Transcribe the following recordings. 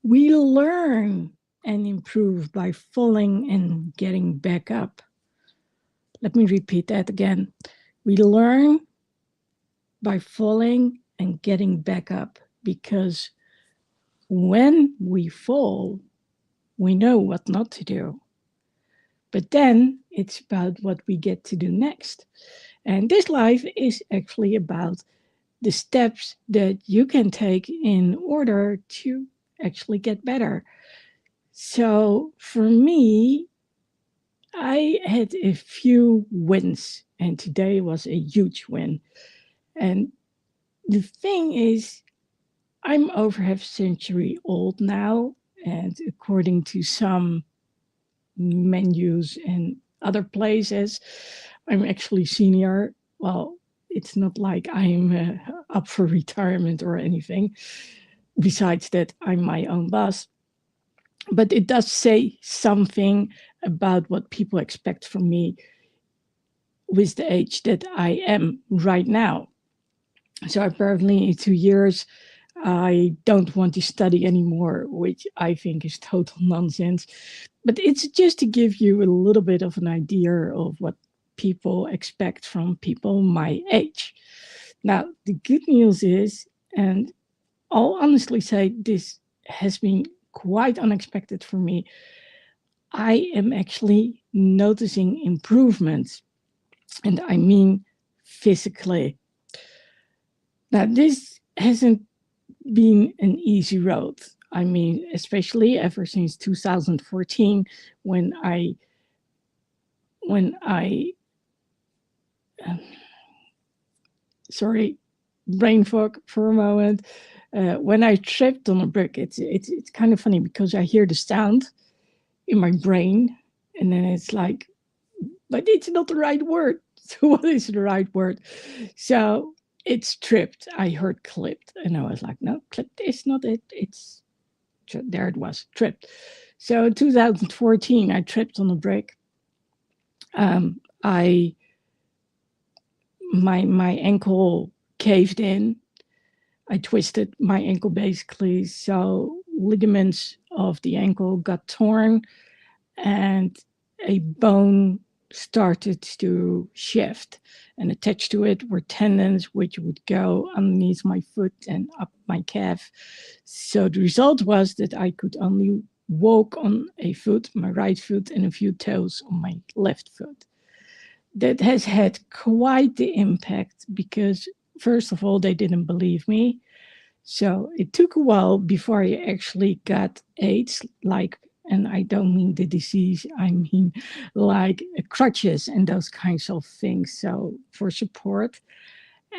We learn and improve by falling and getting back up. Let me repeat that again. We learn by falling and getting back up because when we fall, we know what not to do. But then it's about what we get to do next. And this life is actually about the steps that you can take in order to actually get better. So for me, I had a few wins, and today was a huge win. And the thing is, I'm over half a century old now, and according to some menus and other places, I'm actually senior. Well, it's not like I'm up for retirement or anything. Besides that, I'm my own boss. But it does say something about what people expect from me with the age that I am right now. So apparently in 2 years, I don't want to study anymore, which I think is total nonsense. But it's just to give you a little bit of an idea of what people expect from people my age. Now, the good news is, and I'll honestly say this has been quite unexpected for me, I am actually noticing improvements, and I mean physically. Now, this hasn't been an easy road. I mean, especially ever since 2014, when I uh, sorry, brain fog for a moment. When I tripped on a brick, it's kind of funny because I hear the sound in my brain, and then it's like, but it's not the right word. So what is the right word? So it's tripped. I heard clipped, and I was like, no, clipped is not it. It's there. It was tripped. So in 2014, I tripped on a brick. I my ankle caved in. I twisted my ankle basically, so ligaments of the ankle got torn, and a bone started to shift, and attached to it were tendons which would go underneath my foot and up my calf. So the result was that I could only walk on a foot, my right foot, and a few toes on my left foot. That has had quite the impact because, first of all, they didn't believe me. So it took a while before I actually got AIDS, like, and I don't mean the disease, I mean like crutches and those kinds of things. So for support.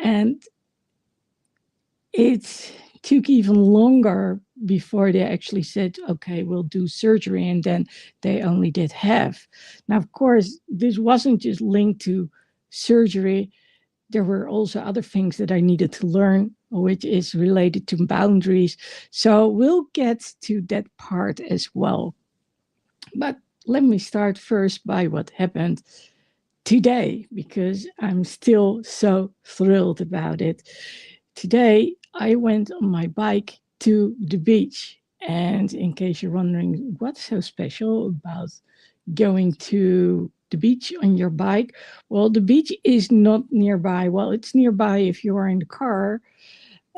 And it took even longer before they actually said, okay, we'll do surgery. And then they only did half. Now, of course, this wasn't just linked to surgery. There were also other things that I needed to learn, which is related to boundaries. So we'll get to that part as well. But let me start first by what happened today, because I'm still so thrilled about it. Today, I went on my bike to the beach. And in case you're wondering what's so special about going to the beach on your bike, well, the beach is not nearby. Well, it's nearby if you are in the car,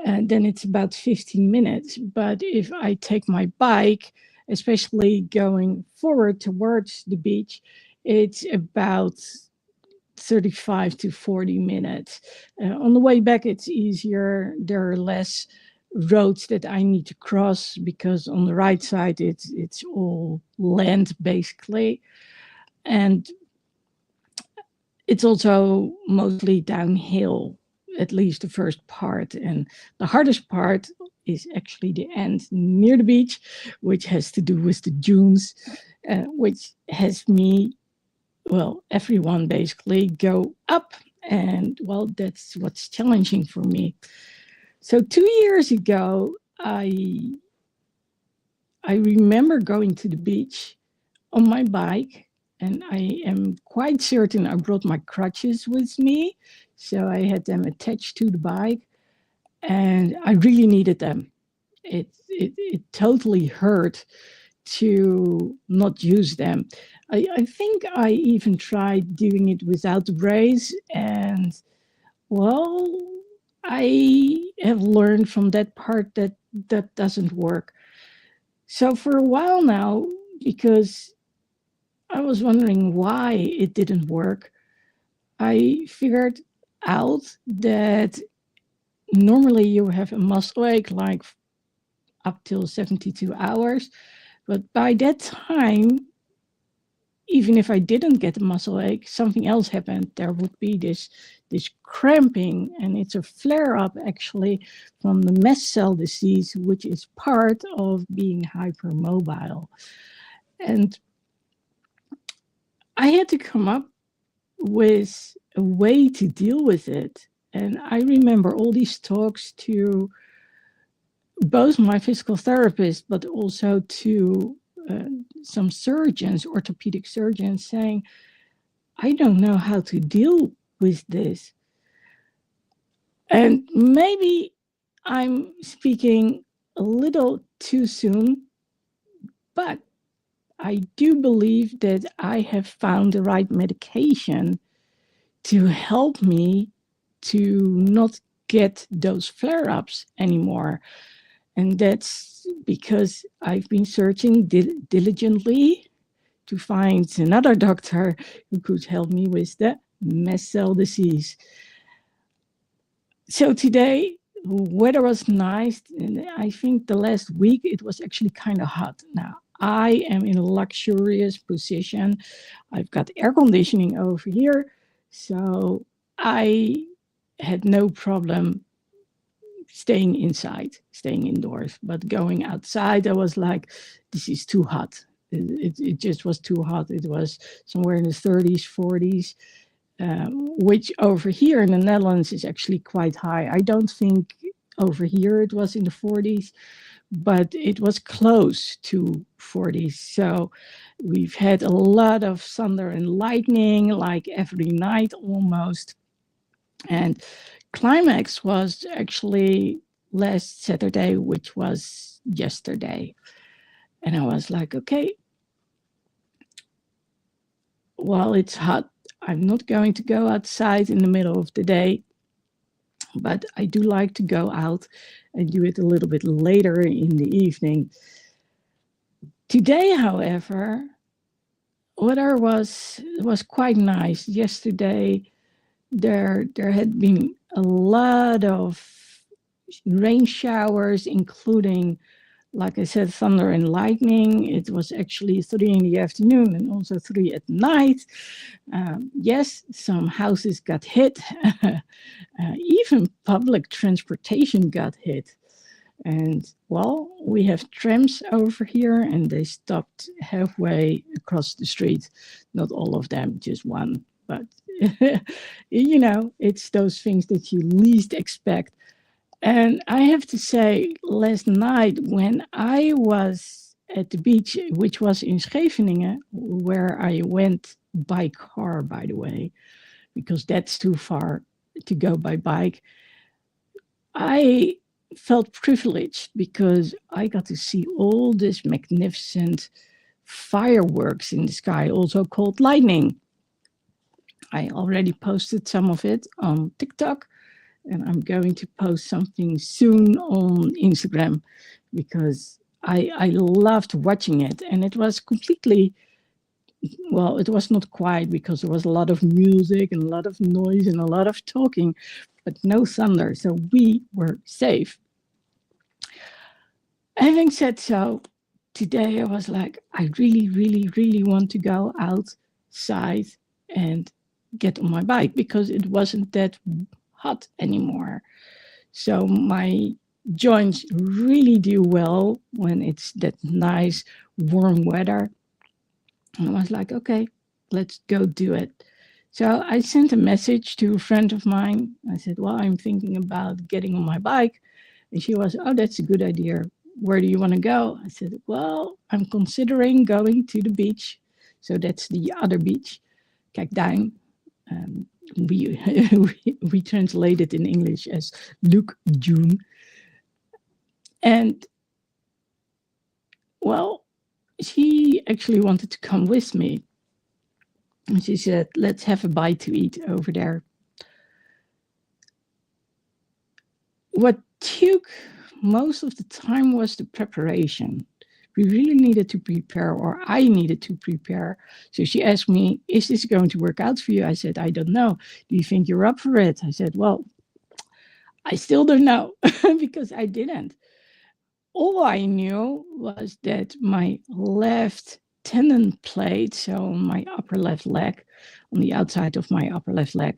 and then it's about 15 minutes. But if I take my bike, especially going forward towards the beach, it's about 35 to 40 minutes. On the way back, it's easier. There are less roads that I need to cross because on the right side, it's all land basically. And it's also mostly downhill, at least the first part. And the hardest part is actually the end near the beach, which has to do with the dunes, which has me, well, everyone basically go up. And well, that's what's challenging for me. So 2 years ago, I remember going to the beach on my bike, and I am quite certain I brought my crutches with me. So I had them attached to the bike, and I really needed them. it totally hurt to not use them. I think I even tried doing it without the brace, and well, I have learned from that part that that doesn't work. So for a while now, because I was wondering why it didn't work, I figured out that normally you have a muscle ache like up till 72 hours. But by that time, even if I didn't get a muscle ache, something else happened. There would be this cramping, and it's a flare up actually from the mast cell disease, which is part of being hypermobile. And I had to come up with a way to deal with it. And I remember all these talks to both my physical therapist, but also to some surgeons, orthopedic surgeons, saying, I don't know how to deal with this. And maybe I'm speaking a little too soon, but I do believe that I have found the right medication to help me to not get those flare ups anymore. And that's because I've been searching diligently to find another doctor who could help me with the mast cell disease. So today, weather was nice, and I think the last week it was actually kind of hot. Now, I am in a luxurious position. I've got air conditioning over here, so I had no problem staying inside, staying indoors. But going outside, I was like, this is too hot. It just was too hot. It was somewhere in the 30s, 40s, which over here in the Netherlands is actually quite high. I don't think over here it was in the 40s, but it was close to 40s. So we've had a lot of thunder and lightning, like every night almost. And climax was actually last Saturday, which was yesterday. And I was like, okay, while it's hot, I'm not going to go outside in the middle of the day, but I do like to go out and do it a little bit later in the evening. Today, however, weather was quite nice. Yesterday, there had been a lot of rain showers, including, like I said, thunder and lightning. It was actually 3 in the afternoon and also 3 at night. Yes, some houses got hit. Even public transportation got hit. And well, we have trams over here, and they stopped halfway across the street. Not all of them, just one. But, you know, it's those things that you least expect. And I have to say, last night when I was at the beach, which was in Scheveningen, where I went by car, by the way, because that's too far to go by bike, I felt privileged because I got to see all this magnificent fireworks in the sky, also called lightning. I already posted some of it on TikTok, and I'm going to post something soon on Instagram because I loved watching it. And it was completely, well, it was not quiet because there was a lot of music and a lot of noise and a lot of talking, but no thunder. So we were safe. Having said so, today I was like, I really, really, really want to go outside and get on my bike because it wasn't that hot anymore. So my joints really do well when it's that nice warm weather. And I was like, okay, let's go do it. So I sent a message to a friend of mine. I said, well, I'm thinking about getting on my bike. And she was, oh, that's a good idea. Where do you want to go? I said, well, I'm considering going to the beach. So that's the other beach, Kijkduin. We translate it in English as Look June. And well, she actually wanted to come with me. And she said, let's have a bite to eat over there. What took most of the time was the preparation. We really needed to prepare, or I needed to prepare. So she asked me, is this going to work out for you? I said, I don't know. Do you think you're up for it? I said, well, I still don't know because I didn't. All I knew was that my left tendon plate, so my upper left leg, on the outside of my upper left leg,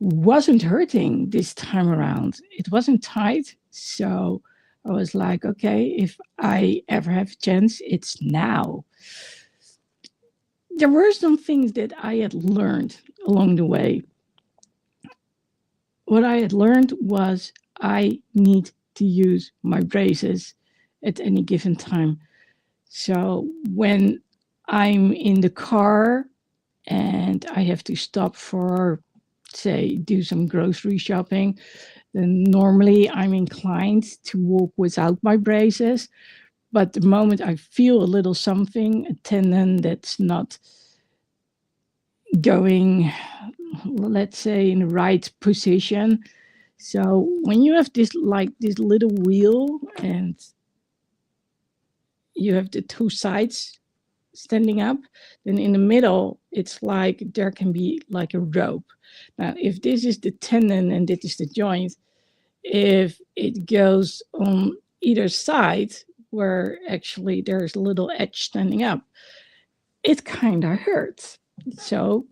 wasn't hurting this time around. It wasn't tight. So I was like, okay, if I ever have a chance, it's now. There were some things that I had learned along the way. What I had learned was I need to use my braces at any given time. So when I'm in the car and I have to stop for, say, do some grocery shopping, then normally I'm inclined to walk without my braces. But the moment I feel a little something, a tendon that's not going, let's say, in the right position. So when you have this little wheel and you have the two sides standing up, then in the middle, it's like there can be like a rope. Now, if this is the tendon and this is the joint, if it goes on either side where actually there's a little edge standing up, it kind of hurts. So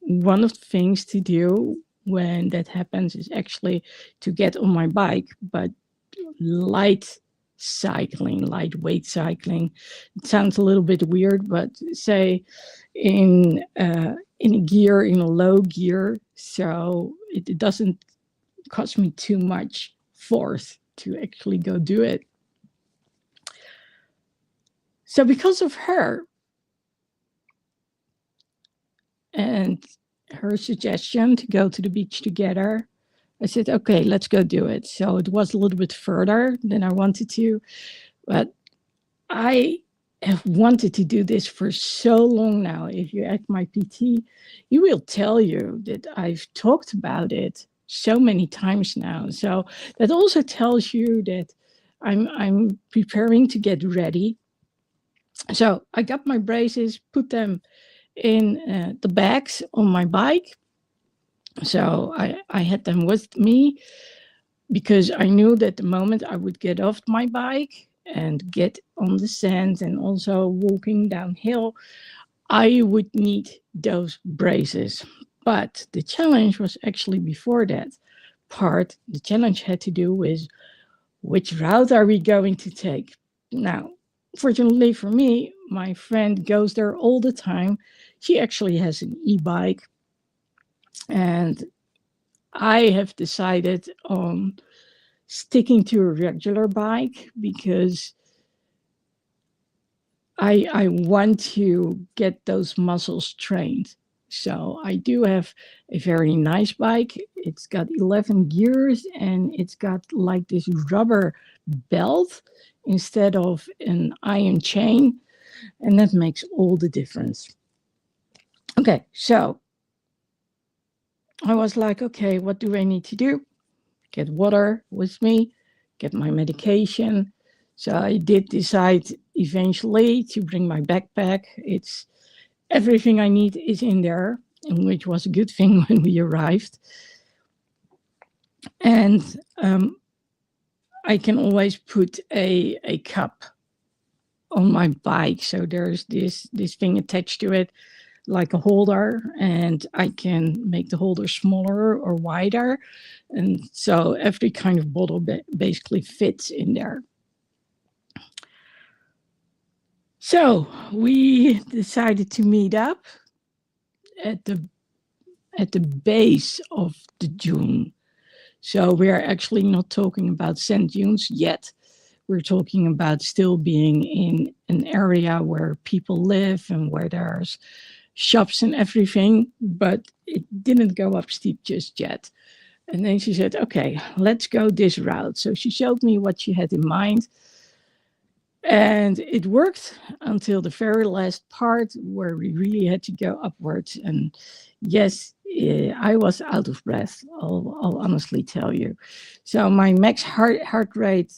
one of the things to do when that happens is actually to get on my bike, but lightweight cycling. It sounds a little bit weird, but say in a gear, in a low gear, so it doesn't cost me too much force to actually go do it. So because of her and her suggestion to go to the beach together, I said, okay, let's go do it. So it was a little bit further than I wanted to, but I have wanted to do this for so long now. If you ask my PT, he will tell you that I've talked about it so many times now. So that also tells you that I'm preparing to get ready. So I got my braces, put them in the bags on my bike. So I had them with me because I knew that the moment I would get off my bike and get on the sand and also walking downhill, I would need those braces. But the challenge was actually before that part. The challenge had to do with which route are we going to take? Now, fortunately for me, my friend goes there all the time. She actually has an e-bike. And I have decided on sticking to a regular bike because I want to get those muscles trained. So I do have a very nice bike. It's got 11 gears and it's got like this rubber belt instead of an iron chain. And that makes all the difference. Okay, so I was like, okay, what do I need to do? Get water with me, get my medication. So I did decide eventually to bring my backpack. It's everything I need is in there, which was a good thing when we arrived. And I can always put a cup on my bike. So there's this thing attached to it, like a holder, and I can make the holder smaller or wider. And so every kind of bottle basically fits in there. So we decided to meet up at the base of the dune. So we're actually not talking about sand dunes yet. We're talking about still being in an area where people live and where there's shops and everything, but it didn't go up steep just yet. And then she said, okay, let's go this route. So she showed me what she had in mind. And it worked until the very last part where we really had to go upwards. And yes, I was out of breath, I'll honestly tell you. So my max heart rate,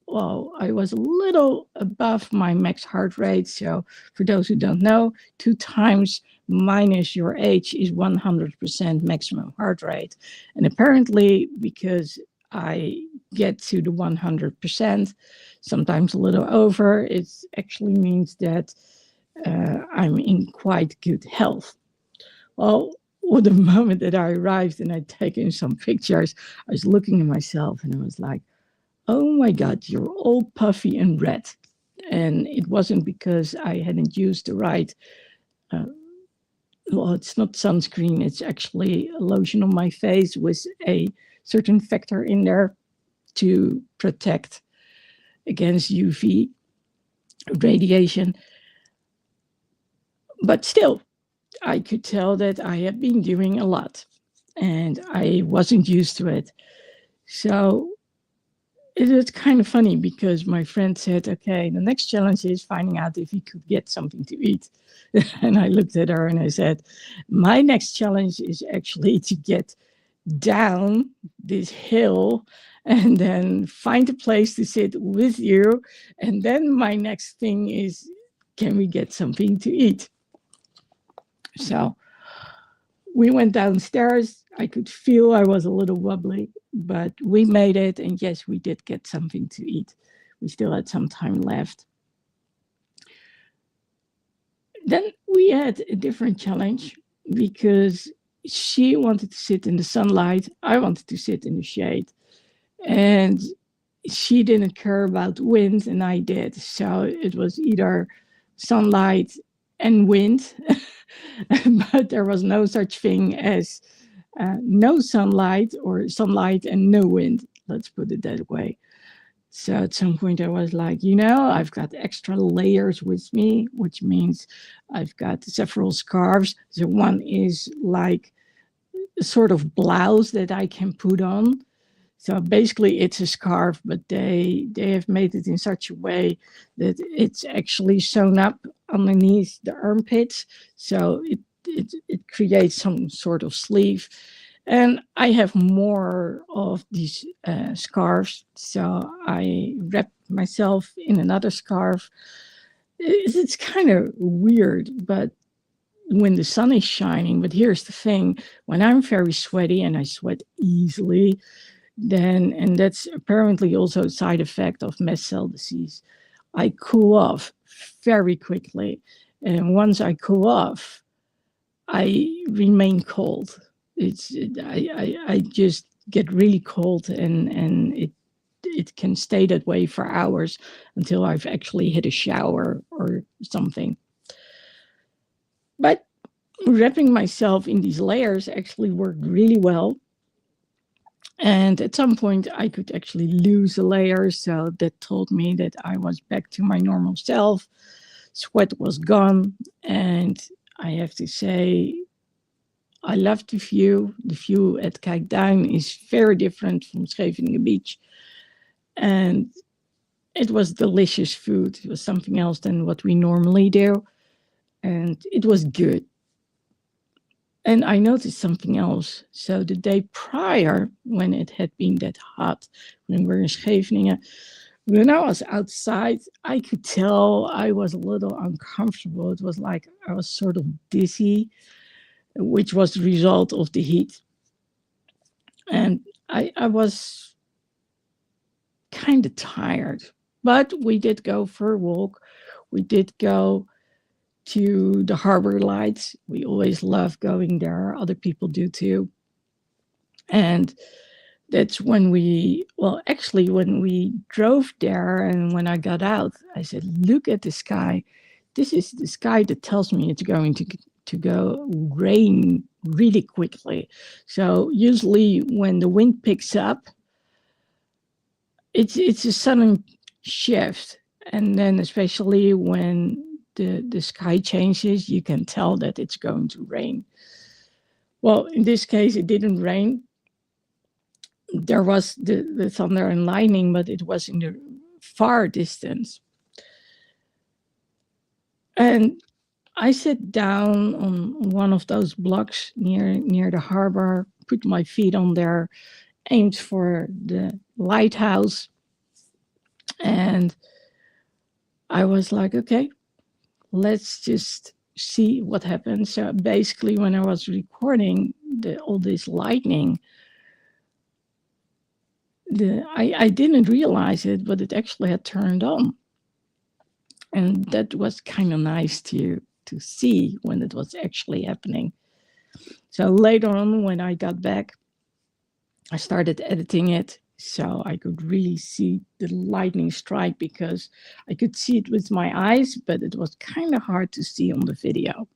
well, I was a little above my max heart rate. So for those who don't know, 2 times minus your age is 100% maximum heart rate. And apparently, because I get to the 100%, sometimes a little over, it actually means that I'm in quite good health. Well, the moment that I arrived and I'd taken some pictures, I was looking at myself and I was like, oh my God, you're all puffy and red. And it wasn't because I hadn't used the right, well, it's not sunscreen, it's actually a lotion on my face with a certain factor in there to protect against UV radiation. But still, I could tell that I had been doing a lot and I wasn't used to it. So it was kind of funny because my friend said, okay, the next challenge is finding out if he could get something to eat. And I looked at her and I said, my next challenge is actually to get down this hill and then find a place to sit with you. And then my next thing is, can we get something to eat? So we went downstairs. I could feel I was a little wobbly, but we made it. And yes, we did get something to eat. We still had some time left. Then we had a different challenge because she wanted to sit in the sunlight. I wanted to sit in the shade. And she didn't care about wind, and I did. So it was either sunlight and wind, but there was no such thing as no sunlight or sunlight and no wind. Let's put it that way. So at some point I was like, I've got extra layers with me, which means I've got several scarves. So one is like a sort of blouse that I can put on. So basically it's a scarf, but they have made it in such a way that it's actually sewn up underneath the armpits. So it creates some sort of sleeve. And I have more of these scarves. So I wrap myself in another scarf. It's kind of weird, but when the sun is shining, but here's the thing, when I'm very sweaty and I sweat easily, then, and that's apparently also a side effect of mast cell disease, I cool off very quickly. And once I cool off, I remain cold. I just get really cold and it can stay that way for hours until I've actually hit a shower or something. But wrapping myself in these layers actually worked really well. And at some point I could actually lose a layer. So that told me that I was back to my normal self. Sweat was gone. And I have to say, I love the view. The view at Kijkduin is very different from Scheveningen Beach. And it was delicious food. It was something else than what we normally do. And it was good. And I noticed something else. So the day prior, when it had been that hot, when we were in Scheveningen, when I was outside, I could tell I was a little uncomfortable. It was like I was sort of dizzy, which was the result of the heat. And I was kind of tired, but we did go for a walk. We did go to the harbor lights. We always love going there. Other people do too. And that's when when we drove there and when I got out, I said, look at the sky. This is the sky that tells me it's going to go rain really quickly. So usually when the wind picks up, it's a sudden shift. And then especially when the sky changes, you can tell that it's going to rain. Well, in this case, it didn't rain. there was the thunder and lightning, but it was in the far distance. And I sat down on one of those blocks near the harbor, put my feet on there, aimed for the lighthouse, and I was like, okay, let's just see what happens. So basically, when I was recording all this lightning, I didn't realize it, but it actually had turned on. And that was kind of nice to see when it was actually happening. So later on, when I got back, I started editing it so I could really see the lightning strike, because I could see it with my eyes, but it was kind of hard to see on the video.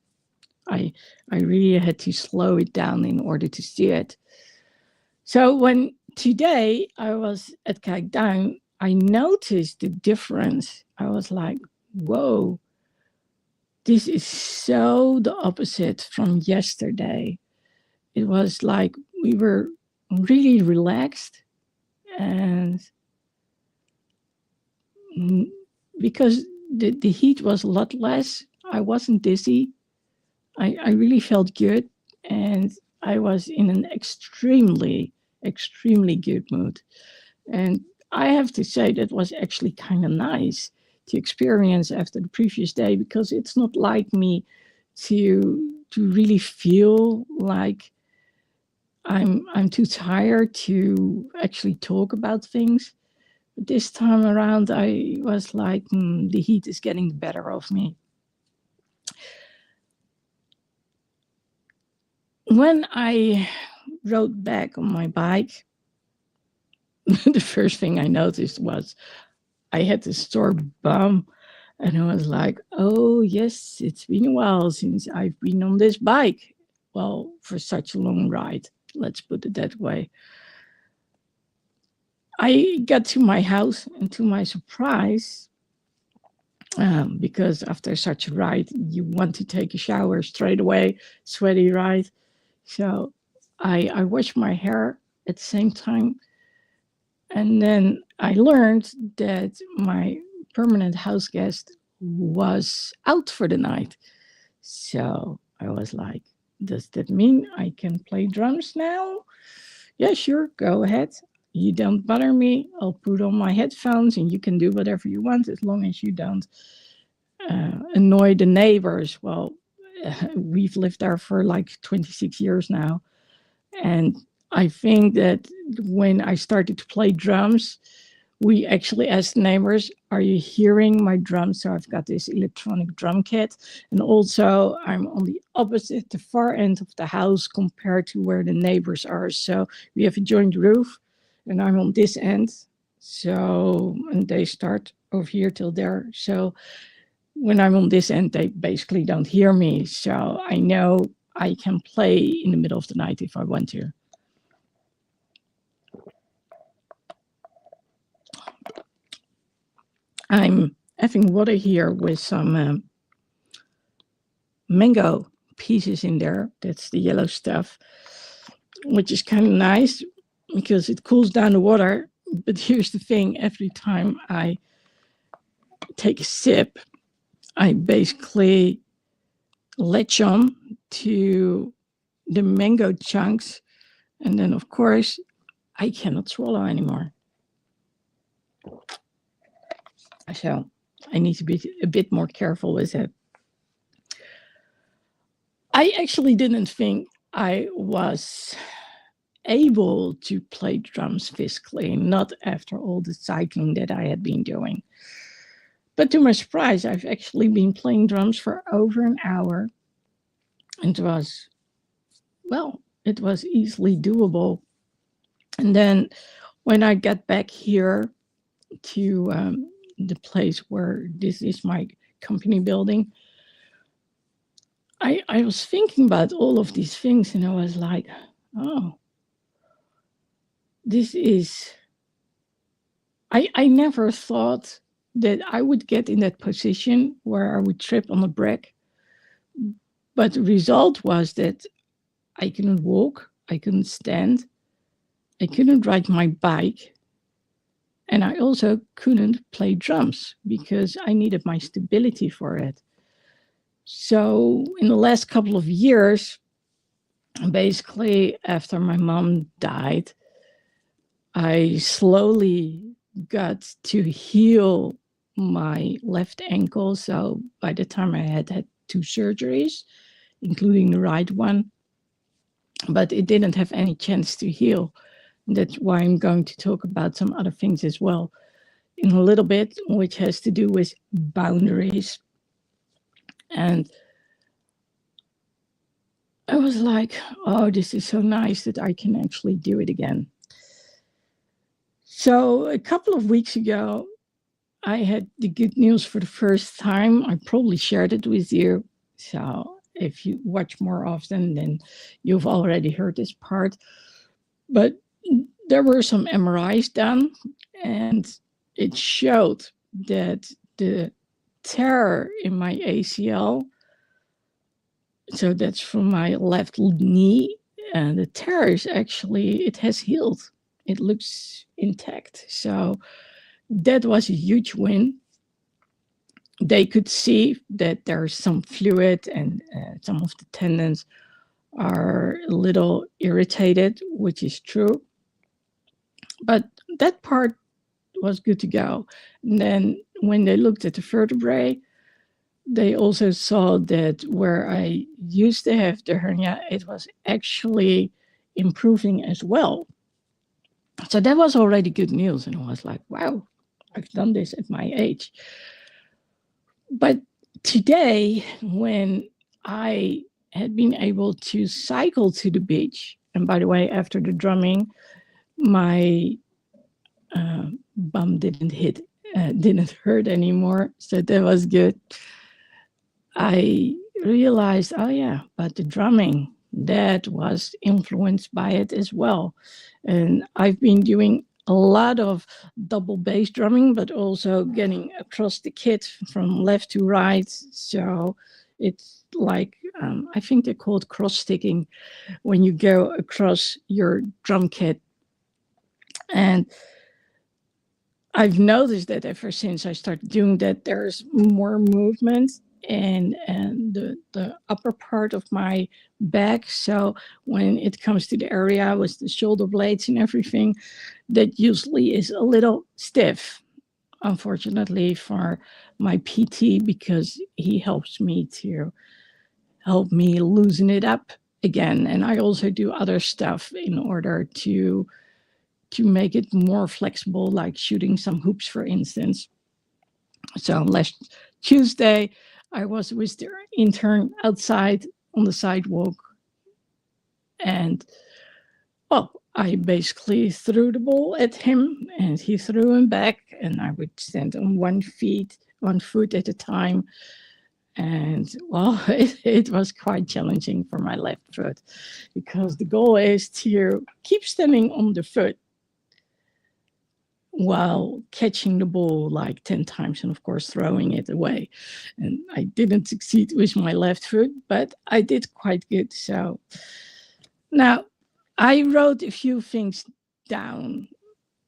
I really had to slow it down in order to see it. So when today I was at Kijkduin, I noticed the difference. I was like, whoa, this is so the opposite from yesterday. It was like we were really relaxed, and because the heat was a lot less, I wasn't dizzy. I really felt good, and I was in an extremely good mood. And I have to say that was actually kind of nice to experience after the previous day, because it's not like me to really feel like I'm too tired to actually talk about things. But this time around, I was like, the heat is getting the better of me. When I rode back on my bike, the first thing I noticed was I had the sore bum, and I was like, oh yes, it's been a while since I've been on this bike. Well, for such a long ride, let's put it that way. I got to my house, and to my surprise, because after such a ride, you want to take a shower straight away, sweaty ride. So I washed my hair at the same time. And then I learned that my permanent house guest was out for the night. So I was like, does that mean I can play drums now? Yeah, sure, go ahead. You don't bother me. I'll put on my headphones and you can do whatever you want, as long as you don't annoy the neighbors. Well, we've lived there for like 26 years now. And I think that when I started to play drums, we actually asked neighbors, are you hearing my drums? So I've got this electronic drum kit. And also I'm on the opposite, the far end of the house compared to where the neighbors are. So we have a joint roof, and I'm on this end. So, and they start over here till there. So when I'm on this end, they basically don't hear me. So I know I can play in the middle of the night if I want to. I'm having water here with some mango pieces in there. That's the yellow stuff, which is kind of nice because it cools down the water. But here's the thing, every time I take a sip, I basically latch on to the mango chunks, and then of course I cannot swallow anymore. So I need to be a bit more careful with it. I actually didn't think I was able to play drums physically, not after all the cycling that I had been doing. But to my surprise, I've actually been playing drums for over an hour. And it was easily doable. And then when I got back here to the place where this is my company building, I was thinking about all of these things, and I was like, oh, this is, I never thought that I would get in that position where I would trip on a brick. But the result was that I couldn't walk, I couldn't stand, I couldn't ride my bike. And I also couldn't play drums because I needed my stability for it. So in the last couple of years, basically after my mom died, I slowly got to heal my left ankle. So by the time I had 2 surgeries, including the right one, but it didn't have any chance to heal. That's why I'm going to talk about some other things as well in a little bit, which has to do with boundaries. And I was like, oh, this is so nice that I can actually do it again. So a couple of weeks ago, I had the good news for the first time. I probably shared it with you. So if you watch more often, then you've already heard this part. But there were some MRIs done, and it showed that the tear in my ACL, so that's from my left knee, and the tear is actually, it has healed. It looks intact. So that was a huge win. They could see that there's some fluid and some of the tendons are a little irritated, which is true. But that part was good to go. And then when they looked at the vertebrae, they also saw that where I used to have the hernia, it was actually improving as well. So that was already good news. And I was like, wow, I've done this at my age. But today, when I had been able to cycle to the beach, and by the way, after the drumming, my bum didn't hurt anymore. So that was good. I realized, oh yeah, but the drumming, that was influenced by it as well. And I've been doing a lot of double bass drumming, but also getting across the kit from left to right. So it's like, I think they're called cross sticking when you go across your drum kit. And I've noticed that ever since I started doing that, there's more movement and the upper part of my back. So when it comes to the area with the shoulder blades and everything, that usually is a little stiff, unfortunately, for my PT, because he helps me to help me loosen it up again. And I also do other stuff in order to make it more flexible, like shooting some hoops, for instance. So last Tuesday, I was with the intern outside on the sidewalk, and I basically threw the ball at him, and he threw him back, and I would stand on one foot at a time. And well, it was quite challenging for my left foot, because the goal is to keep standing on the foot while catching the ball like 10 times and, of course, throwing it away. And I didn't succeed with my left foot, but I did quite good. So now I wrote a few things down.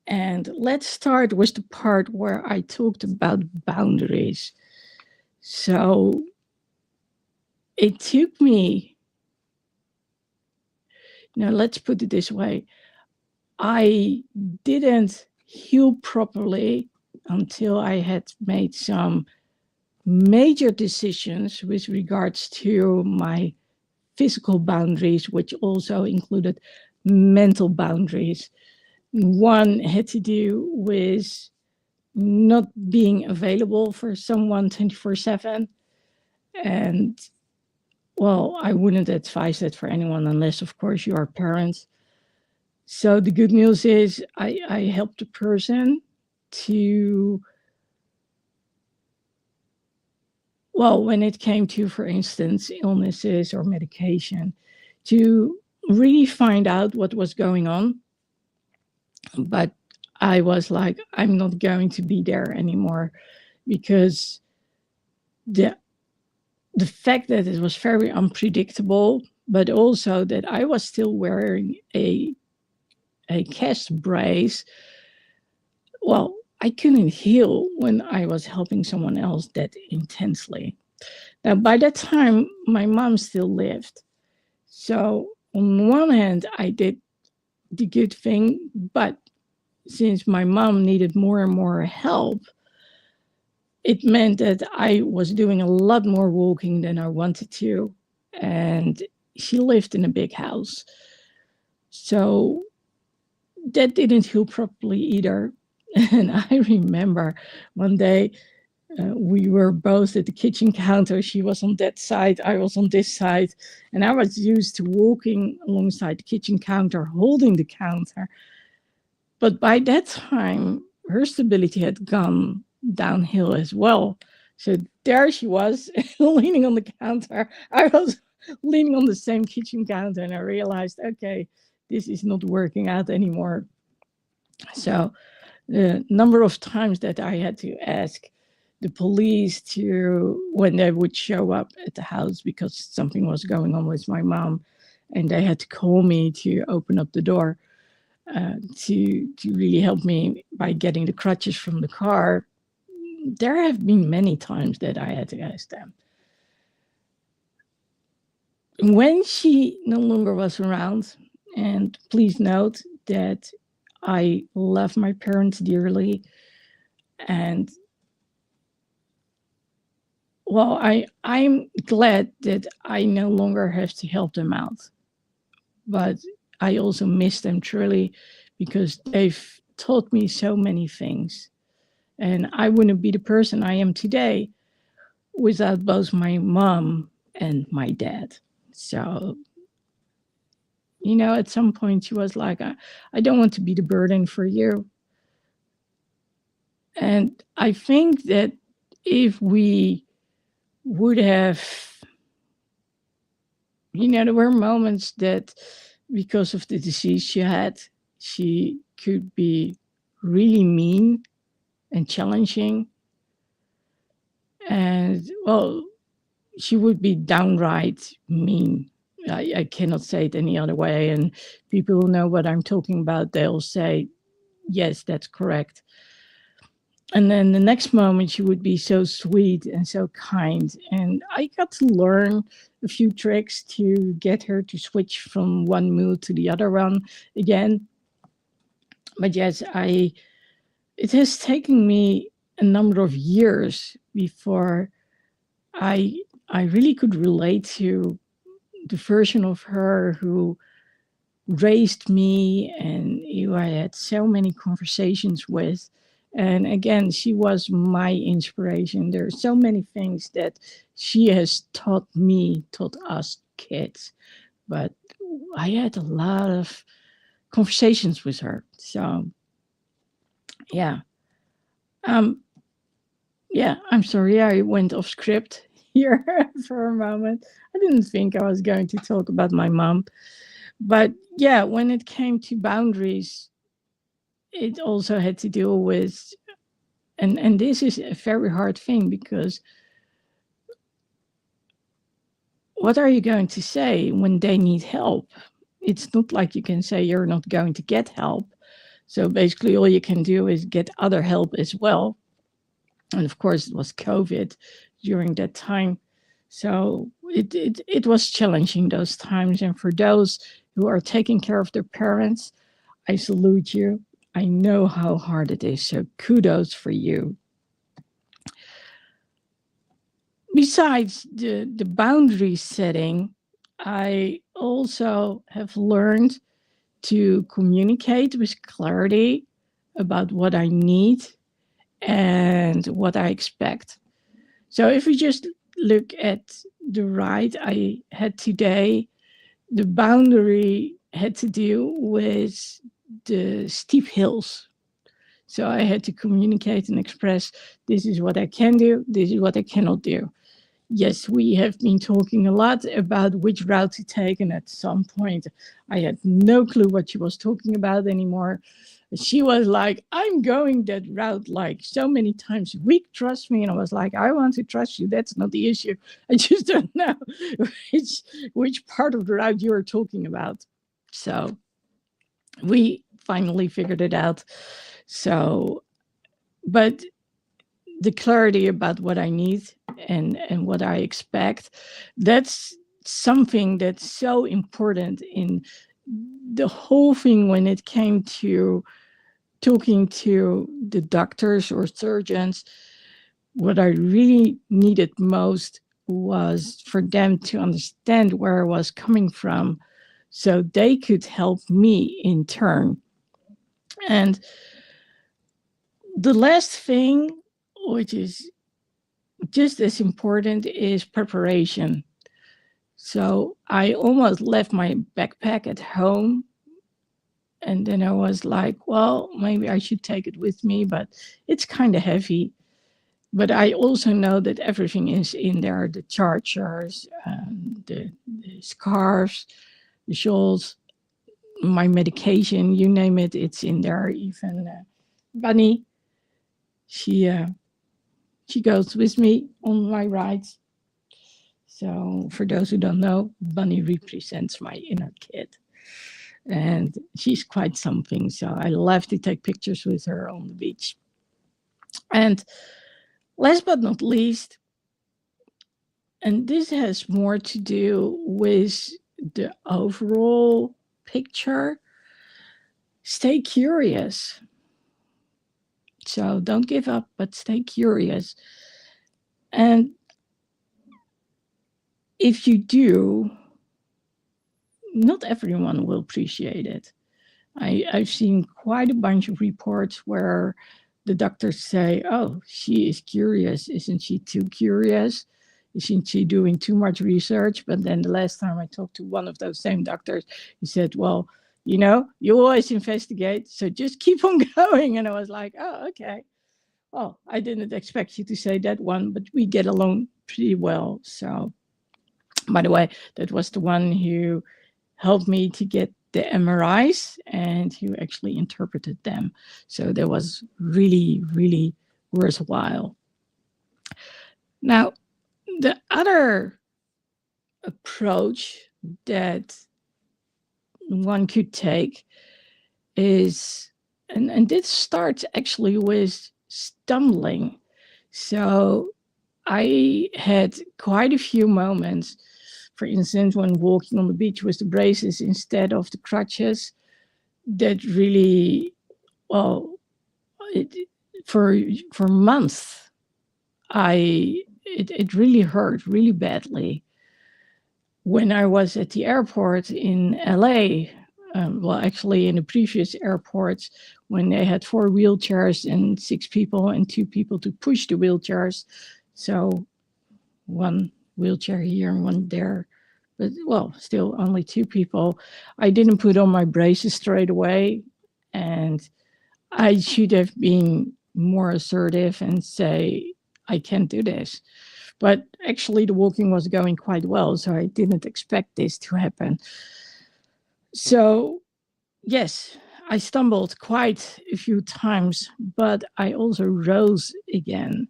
And let's start with the part where I talked about boundaries. So it took me, let's put it this way. I didn't heal properly until I had made some major decisions with regards to my physical boundaries, which also included mental boundaries. One had to do with not being available for someone 24/7. And well, I wouldn't advise that for anyone unless, of course, you are parents. So the good news is I helped the person to, well, when it came to, for instance, illnesses or medication, to really find out what was going on. But I was like, I'm not going to be there anymore, because the fact that it was very unpredictable, but also that I was still wearing a a chest brace. Well, I couldn't heal when I was helping someone else that intensely. Now, by that time, my mom still lived. So, on one hand, I did the good thing, but since my mom needed more and more help, it meant that I was doing a lot more walking than I wanted to. And she lived in a big house. So that didn't heal properly either. And I remember one day we were both at the kitchen counter. She was on that side, I was on this side. And I was used to walking alongside the kitchen counter, holding the counter. But by that time, her stability had gone downhill as well. So there she was, leaning on the counter. I was leaning on the same kitchen counter, and I realized, okay, this is not working out anymore. So the number of times that I had to ask the police to, when they would show up at the house because something was going on with my mom, and they had to call me to open up the door. To really help me by getting the crutches from the car. There have been many times that I had to ask them. When she no longer was around, and please note that I love my parents dearly, and well, I'm glad that I no longer have to help them out, but I also miss them truly because they've taught me so many things. And I wouldn't be the person I am today without both my mom and my dad. So, at some point she was like, I don't want to be the burden for you. And I think that if we would have, there were moments that because of the disease she could be really mean and challenging. And well, she would be downright mean. I cannot say it any other way. And people who know what I'm talking about, they'll say, yes, that's correct. And then the next moment, she would be so sweet and so kind. And I got to learn a few tricks to get her to switch from one mood to the other one again. But yes, it has taken me a number of years before I really could relate to the version of her who raised me and who I had so many conversations with. And again, she was my inspiration. There are so many things that she has taught us kids. But I had a lot of conversations with her. So, yeah. Yeah, I'm sorry I went off script here for a moment. I didn't think I was going to talk about my mom. But yeah, when it came to boundaries, it also had to deal with, and this is a very hard thing because what are you going to say when they need help? It's not like you can say you're not going to get help. So basically all you can do is get other help as well. And of course it was COVID during that time. So it was challenging those times. And for those who are taking care of their parents, I salute you. I know how hard it is. So kudos for you. Besides the boundary setting, I also have learned to communicate with clarity about what I need and what I expect. So if we just look at the ride I had today, the boundary had to do with the steep hills. So I had to communicate and express, this is what I can do, this is what I cannot do. Yes, we have been talking a lot about which route to take, and at some point I had no clue what she was talking about anymore. She was like, I'm going that route like so many times a week, trust me. And I was like, I want to trust you. That's not the issue. I just don't know which part of the route you are talking about. So we finally figured it out. So, but the clarity about what I need and what I expect, that's something that's so important in the whole thing when it came to talking to the doctors or surgeons. What I really needed most was for them to understand where I was coming from so they could help me in turn. And the last thing, which is just as important, is preparation. So I almost left my backpack at home. And then I was like, well, maybe I should take it with me, but it's kind of heavy. But I also know that everything is in there, the chargers, the scarves, the shawls, my medication, you name it, it's in there. Even Bunny, she goes with me on my rides. So for those who don't know, Bunny represents my inner kid. And she's quite something. So I love to take pictures with her on the beach. And last but not least, and this has more to do with the overall picture, stay curious. So don't give up, but stay curious. And if you do, not everyone will appreciate it. I've seen quite a bunch of reports where the doctors say, oh, she is curious. Isn't she too curious? Isn't she doing too much research? But then the last time I talked to one of those same doctors, he said, well, you always investigate, so just keep on going. And I was like, oh, okay. Well, I didn't expect you to say that one, but we get along pretty well. So, by the way, that was the one who helped me to get the MRIs and who actually interpreted them. So that was really, really worthwhile. Now, the other approach that one could take is, and this starts actually with stumbling. So I had quite a few moments, for instance, when walking on the beach with the braces instead of the crutches, that really, well, for months, it really hurt really badly. When I was at the airport in LA, well, actually in the previous airports, when they had 4 wheelchairs and 6 people and 2 people to push the wheelchairs. So 1 wheelchair here and 1 there, but well, still only 2 people. I didn't put on my braces straight away, and I should have been more assertive and say, I can't do this. But actually the walking was going quite well, so I didn't expect this to happen. So yes, I stumbled quite a few times, but I also rose again.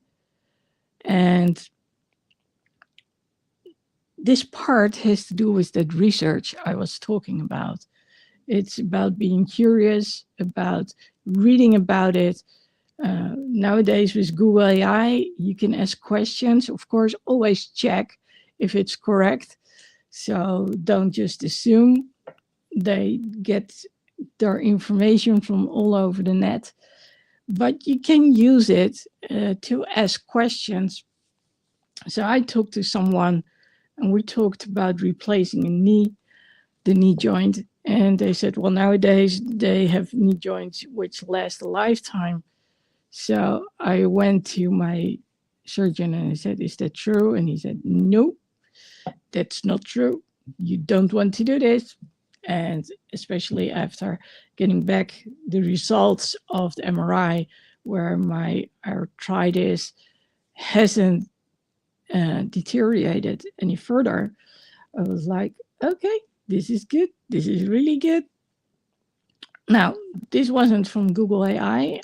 And this part has to do with that research I was talking about. It's about being curious, about reading about it. Nowadays with Google AI, you can ask questions. Of course, always check if it's correct. So don't just assume. They get their information from all over the net. But you can use it to ask questions. So I talked to someone and we talked about replacing the knee joint. And they said, well, nowadays they have knee joints which last a lifetime. So I went to my surgeon and I said, is that true? And he said, no, that's not true. You don't want to do this. And especially after getting back the results of the MRI, where my arthritis hasn't deteriorated any further, I was like, okay, this is good. This is really good. Now, this wasn't from Google AI,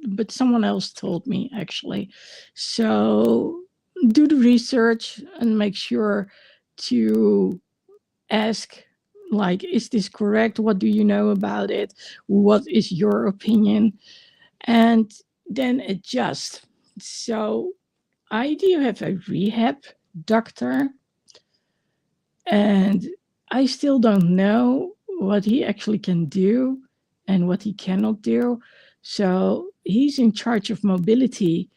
but someone else told me actually. So do the research and make sure to ask like, is this correct? What do you know about it? What is your opinion? And then adjust. So I do have a rehab doctor, and I still don't know what he actually can do and what he cannot do. So he's in charge of mobility.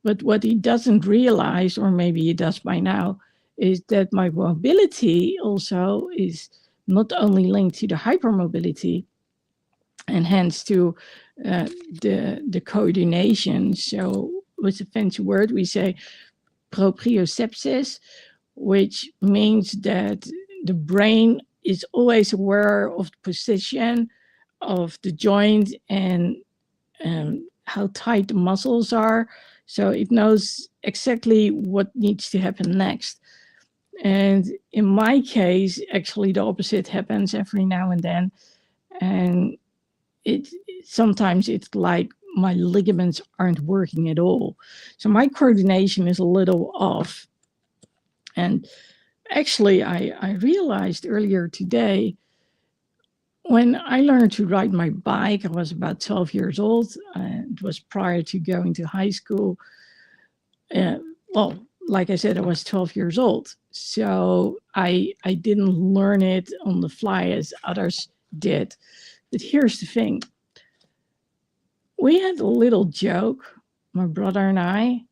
But what he doesn't realize, or maybe he does by now, is that my mobility also is not only linked to the hypermobility and hence to the coordination. So with a fancy word, we say proprioception, which means that the brain is always aware of the position of the joint and how tight the muscles are. So it knows exactly what needs to happen next. And in my case, actually the opposite happens every now and then. And sometimes it's like my ligaments aren't working at all. So my coordination is a little off. And actually, I realized earlier today, when I learned to ride my bike, I was about 12 years old. It was prior to going to high school. Well, like I said, I was 12 years old. So I didn't learn it on the fly as others did. But here's the thing. We had a little joke, my brother and I,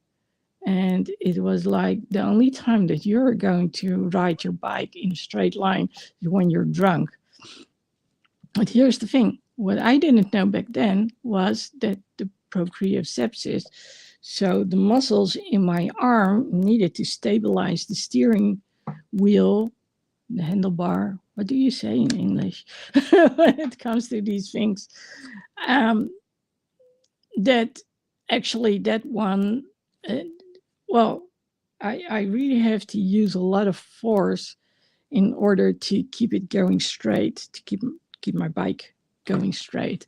and it was like, the only time that you're going to ride your bike in a straight line is when you're drunk. But here's the thing. What I didn't know back then was that the proprioception, so the muscles in my arm needed to stabilize the steering wheel, the handlebar. What do you say in English when it comes to these things? That actually that one, well, I really have to use a lot of force in order to keep it going straight, to keep my bike going straight.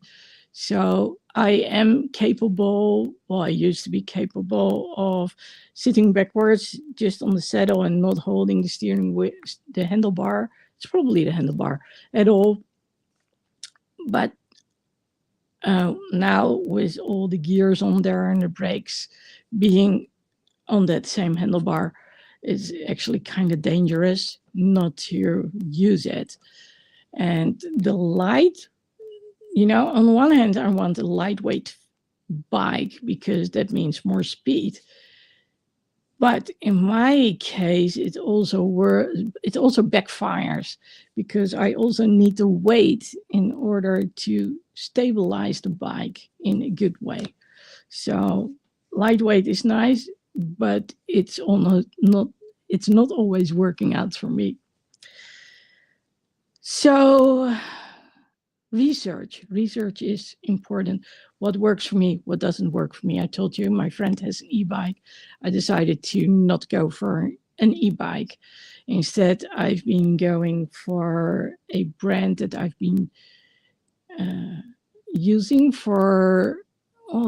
So I am capable, well, I used to be capable of sitting backwards just on the saddle and not holding the steering wheel, the handlebar. It's probably the handlebar at all. But now with all the gears on there and the brakes being on that same handlebar, it's actually kind of dangerous not to use it. And the light, on the one hand, I want a lightweight bike because that means more speed. But in my case, it also backfires because I also need the weight in order to stabilize the bike in a good way. So lightweight is nice, but it's not always working out for me. So research is important. What works for me, what doesn't work for me. I told you my friend has an e-bike. I decided to not go for an e-bike. Instead, I've been going for a brand that I've been using for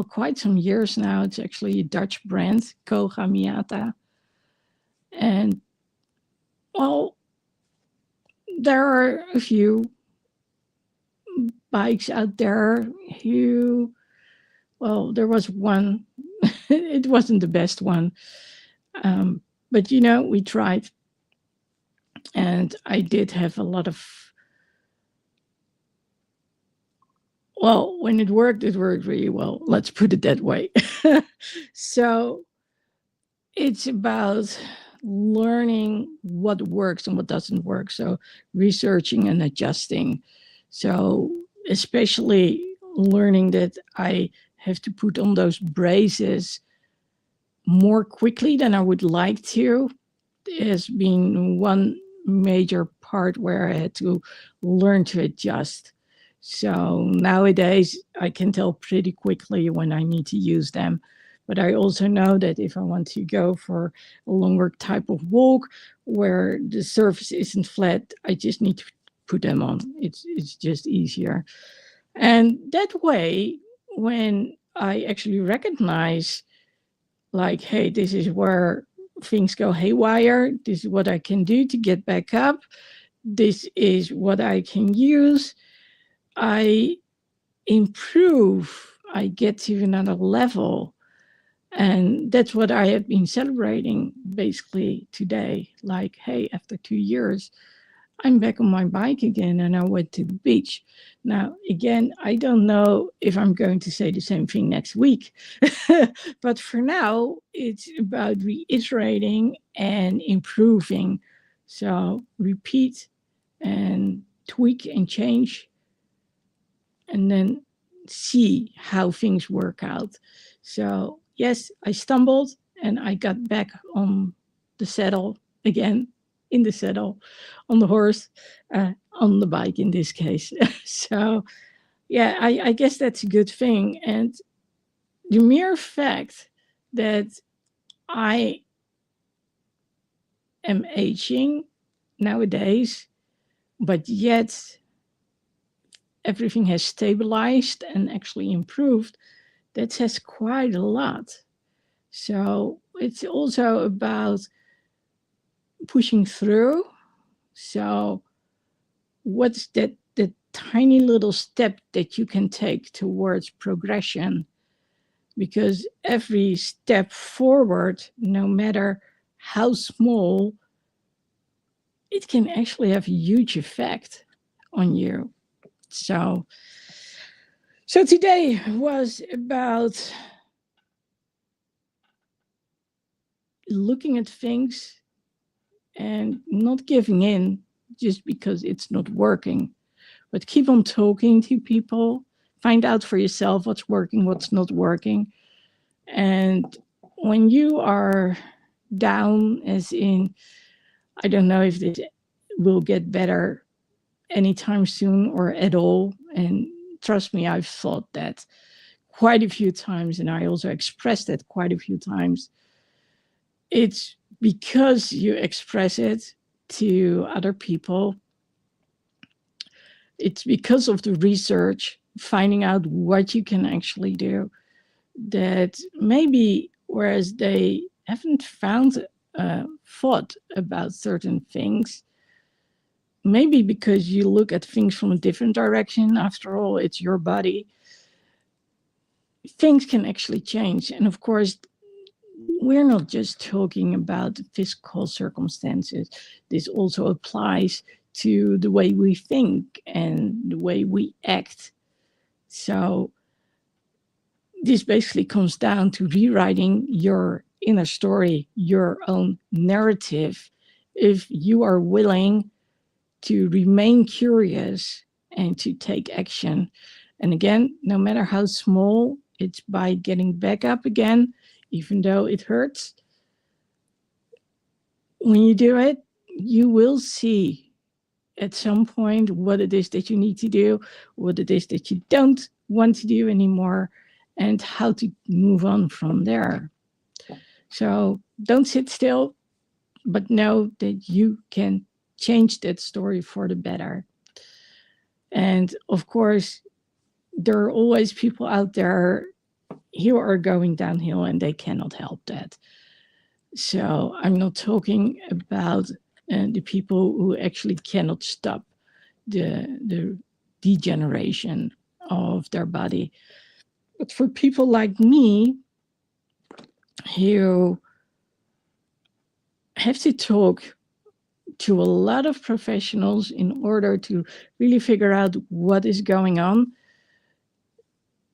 quite some years now. It's actually a Dutch brand, Koga Miata. And there are a few bikes out there who, there was one, it wasn't the best one. But we tried. And I did have a lot of, when it worked really well. Let's put it that way. So it's about learning what works and what doesn't work. So researching and adjusting. So especially learning that I have to put on those braces more quickly than I would like to has been one major part where I had to learn to adjust. So nowadays I can tell pretty quickly when I need to use them. But I also know that if I want to go for a longer type of walk where the surface isn't flat, I just need to put them on. It's just easier. And that way, when I actually recognize, like, hey, this is where things go haywire, this is what I can do to get back up, this is what I can use. I improve, I get to another level. And that's what I have been celebrating basically today. Like, hey, after 2 years, I'm back on my bike again and I went to the beach. Now, again, I don't know if I'm going to say the same thing next week, but for now, it's about reiterating and improving. So repeat and tweak and change, and then see how things work out. So, yes, I stumbled and I got back on the saddle again, in the saddle, on the horse, on the bike in this case. So, yeah, I guess that's a good thing. And the mere fact that I am aging nowadays, but yet everything has stabilized and actually improved, that says quite a lot. So it's also about pushing through. So what's that the tiny little step that you can take towards progression? Because every step forward, no matter how small, it can actually have a huge effect on you. So today was about looking at things and not giving in just because it's not working, but keep on talking to people, find out for yourself what's working, what's not working. And when you are down, as in, I don't know if this will get better anytime soon or at all. And trust me, I've thought that quite a few times, and I also expressed it quite a few times. It's because you express it to other people. It's because of the research, finding out what you can actually do, that maybe whereas they haven't found thought about certain things, maybe because you look at things from a different direction, after all, it's your body, things can actually change. And of course, we're not just talking about physical circumstances. This also applies to the way we think and the way we act. So this basically comes down to rewriting your inner story, your own narrative. If you are willing to remain curious and to take action. And again, no matter how small, it's by getting back up again, even though it hurts. When you do it, you will see at some point what it is that you need to do, what it is that you don't want to do anymore, and how to move on from there. So don't sit still, but know that you can change that story for the better. And of course, there are always people out there who are going downhill and they cannot help that. So I'm not talking about the people who actually cannot stop the degeneration of their body. But for people like me who have to talk to a lot of professionals in order to really figure out what is going on,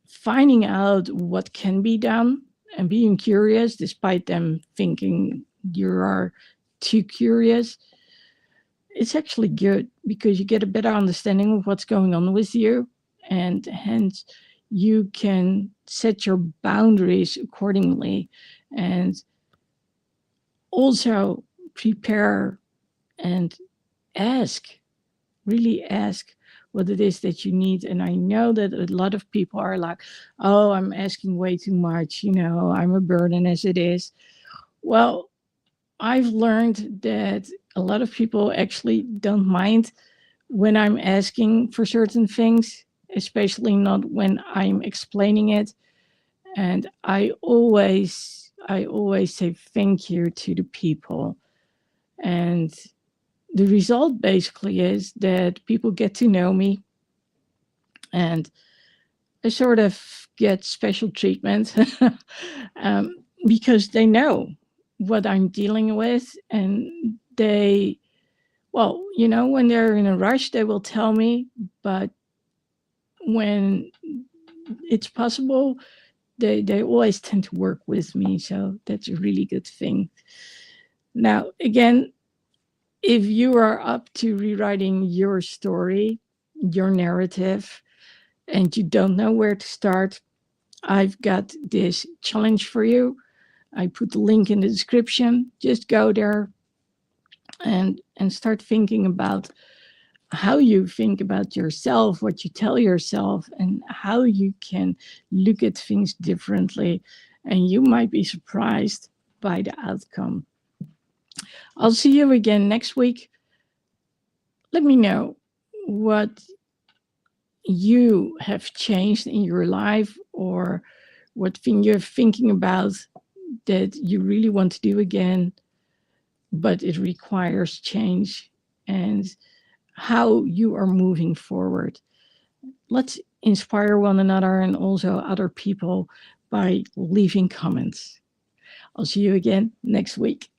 finding out what can be done and being curious despite them thinking you are too curious, it's actually good because you get a better understanding of what's going on with you, and hence you can set your boundaries accordingly and also prepare and really ask what it is that you need. And I know that a lot of people are like, oh, I'm asking way too much, I'm a burden as it is. Well, I've learned that a lot of people actually don't mind when I'm asking for certain things, especially not when I'm explaining it. And I always say thank you to the people. And the result basically is that people get to know me, and I sort of get special treatment um, because they know what I'm dealing with. And they, well, when they're in a rush, they will tell me. But when it's possible, they always tend to work with me. So that's a really good thing. Now, again, if you are up to rewriting your story, your narrative, and you don't know where to start, I've got this challenge for you. I put the link in the description. Just go there and start thinking about how you think about yourself, what you tell yourself, and how you can look at things differently. And you might be surprised by the outcome. I'll see you again next week. Let me know what you have changed in your life, or what thing you're thinking about that you really want to do again, but it requires change, and how you are moving forward. Let's inspire one another and also other people by leaving comments. I'll see you again next week.